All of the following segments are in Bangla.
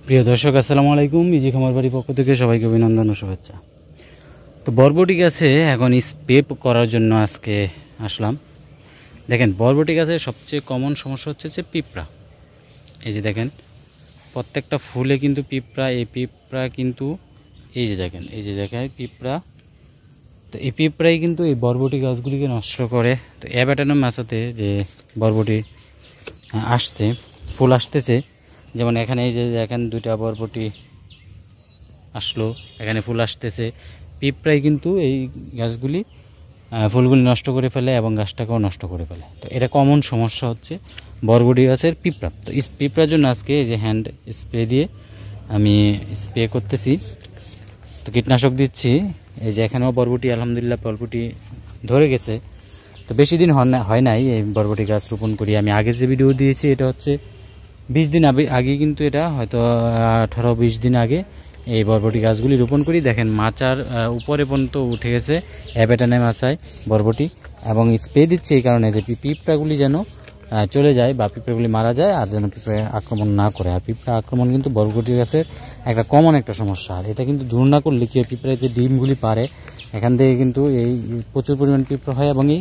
প্রিয় দর্শক আসসালামু আলাইকুম। ইজি খামার বাড়ির পক্ষ থেকে সবাইকে অভিনন্দন ও শুভেচ্ছা। তো বরবটি গাছে এখন স্প্রে করার জন্য আজকে আসলাম। দেখেন, বরবটি গাছে সবচেয়ে কমন সমস্যা হচ্ছে যে পিঁপড়া। এই যে দেখেন, প্রত্যেকটা ফুলে কিন্তু পিঁপড়া। এই পিঁপড়া কিন্তু এই যে দেখেন, এই যে দেখায় পিঁপড়া। তো এই পিঁপড়াই কিন্তু এই বরবটি গাছগুলিকে নষ্ট করে। তো অ্যাবাটানাম মাছাতে যে বরবটি আসছে, ফুল আসতেছে, যেমন এখানে এই যে দেখেন দুইটা বরবটি আসলো, এখানে ফুল আসতেছে। পিঁপড়াই কিন্তু এই গাছগুলি ফুলগুলি নষ্ট করে ফেলে এবং গাছটাকেও নষ্ট করে ফেলে। তো এটা কমন সমস্যা হচ্ছে বরবটি গাছের পিঁপড়া। তো পিঁপড়ার জন্য আজকে এই যে হ্যান্ড স্প্রে দিয়ে আমি স্প্রে করতেছি। তো কীটনাশক দিচ্ছি। এই যে এখানেও বরবটি, আলহামদুলিল্লাহ বরবটি ধরে গেছে। তো বেশি দিন হয় নাই এই বরবটি গাছ রোপণ করি। আমি আগে যে ভিডিও দিয়েছি এটা হচ্ছে 20 দিন আগে, কিন্তু এটা হয়তো 18-20 দিন আগে এই বরবটি গাছগুলি রোপণ করি। দেখেন মাচার উপরে পর্যন্ত উঠে গেছে অ্যাবাটানাম মাচায় বরবটি, এবং স্প্রে দিচ্ছে এই কারণে যে পিঁপড়াগুলি যেন চলে যায় বা পিঁপড়াগুলি মারা যায়, আর যেন পিঁপড়া আক্রমণ না করে। আর পিঁপড়া আক্রমণ কিন্তু বরবটি গাছের একটা কমন একটা সমস্যা। আর এটা কিন্তু দূর না করলে কি পিঁপড়ায় যে ডিমগুলি পারে, এখান থেকে কিন্তু এই প্রচুর পরিমাণ পিঁপড়া হয় এবং এই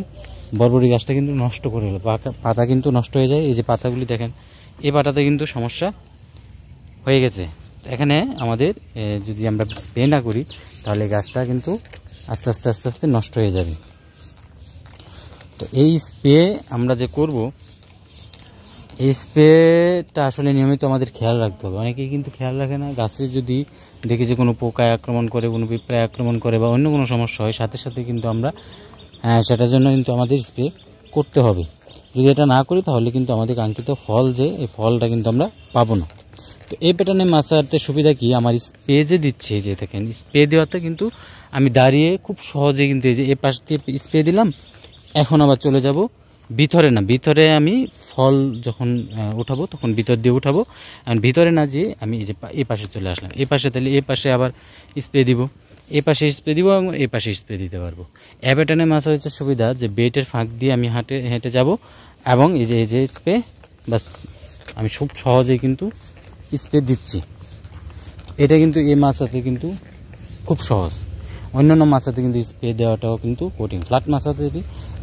বরবটি গাছটা কিন্তু নষ্ট করে ফেলে। পাতা কিন্তু নষ্ট হয়ে যায়। এই যে পাতাগুলি দেখেন, এই পাতাতে কিন্তু সমস্যা হয়ে গেছে। এখানে আমাদের যদি আমরা স্প্রে না করি তাহলে গাছটা কিন্তু আস্তে আস্তে আস্তে আস্তে নষ্ট হয়ে যাবে। তো এই স্প্রে আমরা যে করব, এই স্প্রেটা আসলে নিয়মিত আমাদের খেয়াল রাখতে হবে। অনেকেই কিন্তু খেয়াল রাখে না। গাছে যদি দেখি যে কোনো পোকায় আক্রমণ করে, কোনো পিঁপড়ায় আক্রমণ করে বা অন্য কোনো সমস্যা হয়, সাথে সাথে কিন্তু আমরা সেটার জন্য কিন্তু আমাদের স্প্রে করতে হবে। যদি এটা না করি তাহলে কিন্তু আমাদের কাঙ্ক্ষিত ফল, যে এই ফলটা কিন্তু আমরা পাবো না। তো এই প্যাটার্নের মাছাতে সুবিধা কি, আমার স্প্রে যে দিচ্ছে, যে দেখেন স্প্রে দেওয়াতে কিন্তু আমি দাঁড়িয়ে খুব সহজে কিন্তু এই যে এ পাশ দিয়ে স্প্রে দিলাম, এখন আবার চলে যাব ভিতরে। না, ভিতরে আমি ফল যখন উঠাবো তখন ভিতর দিয়ে উঠাবো, আর ভিতরে না যেয়ে আমি এই যে এই পাশে চলে আসলাম। এই পাশে তাহলে এই পাশে আবার স্প্রে দিব, এই পাশে স্প্রে দিব এবং এই পাশে স্প্রে দিতে পারবো। অ্যাবাটানাম মাছ হচ্ছে সুবিধা যে বেটের ফাঁক দিয়ে আমি হেঁটে যাব এবং এই যে স্প্রে বাস আমি খুব সহজেই কিন্তু স্প্রে দিচ্ছি। এটা কিন্তু এই মাছাতে কিন্তু খুব সহজ। অন্যান্য মাছাতে কিন্তু স্প্রে দেওয়াটাও কিন্তু কঠিন। ফ্ল্যাট মাছাতে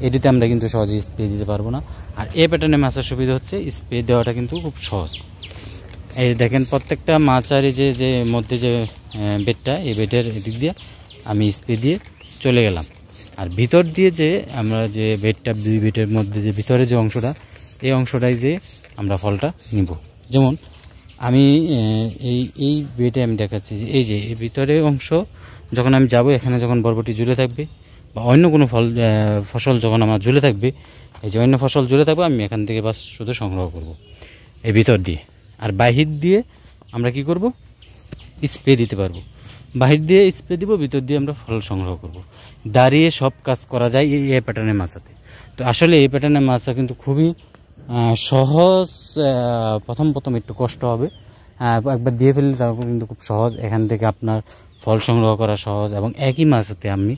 এটিতে আমরা কিন্তু সহজে স্প্রে দিতে পারবো না। আর এই প্যাটার্নের মাছের সুবিধা হচ্ছে স্প্রে দেওয়াটা কিন্তু খুব সহজ। এই দেখেন প্রত্যেকটা মাছার যে মধ্যে যে বেডটা, এই বেডের এদিক দিয়ে আমি স্প্রে দিয়ে চলে গেলাম। আর ভিতর দিয়ে যে আমরা যে বেডটা, দুই বেডের মধ্যে যে ভিতরে যে অংশটা, এই অংশটাই যে আমরা ফলটা নিব। যেমন আমি এই বেডে আমি দেখাচ্ছি যে এই যে এই ভিতরের অংশ যখন আমি যাব, এখানে যখন বরবটি ঝুলে থাকবে বা অন্য কোনো ফসল যখন আমার ঝুলে থাকবে, এই যে অন্য ফসল ঝুলে থাকবে, আমি এখান থেকে বাস শুধু সংগ্রহ করব এই ভিতর দিয়ে। আর বাহির দিয়ে আমরা কি করব, স্প্রে দিতে পারবো। বাহির দিয়ে স্প্রে দিব, ভিতর দিয়ে আমরা ফল সংগ্রহ করব। দাঁড়িয়ে সব কাজ করা যায় এই প্যাটার্নের মাছাতে। তো আসলে এই প্যাটার্নের মাছা কিন্তু খুবই সহজ। প্রথম একটু কষ্ট হবে, একবার দিয়ে ফেললে তারপর কিন্তু খুব সহজ। এখান থেকে আপনার ফল সংগ্রহ করা সহজ এবং একই মাছাতে আমি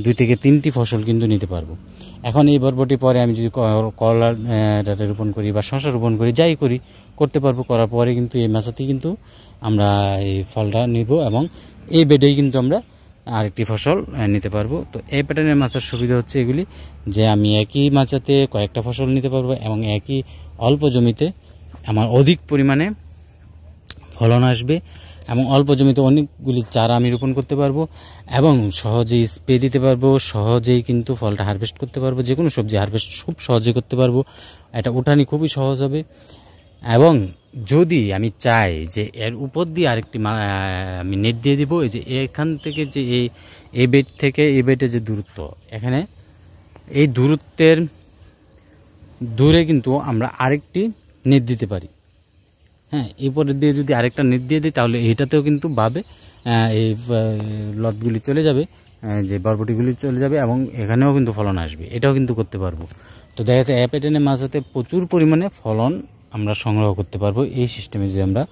2 থেকে 3টি ফসল কিন্তু নিতে পারবো। এখন এই বরবটি পরে আমি যদি করলা রোপণ করি বা শসা রোপণ করি, যাই করতে পারবো। করার পরে কিন্তু এই মাছাতেই কিন্তু আমরা এই ফলটা নিব এবং এই বেডেই কিন্তু আমরা আরেকটি ফসল নিতে পারবো। তো এই প্যাটার্নের মাছের সুবিধা হচ্ছে এগুলি, যে আমি একই মাছাতে কয়েকটা ফসল নিতে পারবো এবং একই অল্প জমিতে আমার অধিক পরিমাণে ফলন আসবে এবং অল্প জমিতে অনেকগুলি চারা আমি রোপণ করতে পারবো এবং সহজেই স্প্রে দিতে পারবো। সহজেই কিন্তু ফলটা হারভেস্ট করতে পারবো। যে কোনো সবজি হারভেস্ট খুব সহজেই করতে পারবো। এটা উঠানি খুবই সহজ হবে। এবং যদি আমি চাই যে এর উপর দিয়ে আরেকটি আমি নেট দিয়ে দিব, এই যে এখান থেকে যে এই বেড থেকে এই বেডের যে দূরত্ব, এখানে এই দূরত্বের দূরে কিন্তু আমরা আরেকটি নেট দিতে পারি। হ্যাঁ, এরপরে দিয়ে যদি আরেকটা নেট দিয়ে দিই তাহলে এইটাতেও কিন্তু ভাবে এই লতগুলি চলে যাবে, যে বরবটিগুলি চলে যাবে এবং এখানেও কিন্তু ফলন আসবে। এটাও কিন্তু করতে পারবো। তো দেখা যাচ্ছে এই প্যাটার্নের মাছাতে প্রচুর পরিমাণে ফলন আমরা সংগ্রহ করতে পারবো এই সিস্টেমে, যে আমরা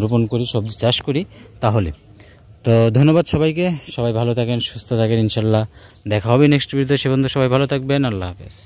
রোপণ করি, সবজি চাষ করি তাহলে। তো ধন্যবাদ সবাইকে। সবাই ভালো থাকেন, সুস্থ থাকেন। ইনশাল্লাহ দেখা হবে নেক্সট ভিডিওতে। সে পর্যন্ত সবাই ভালো থাকবেন। আল্লাহ হাফেজ।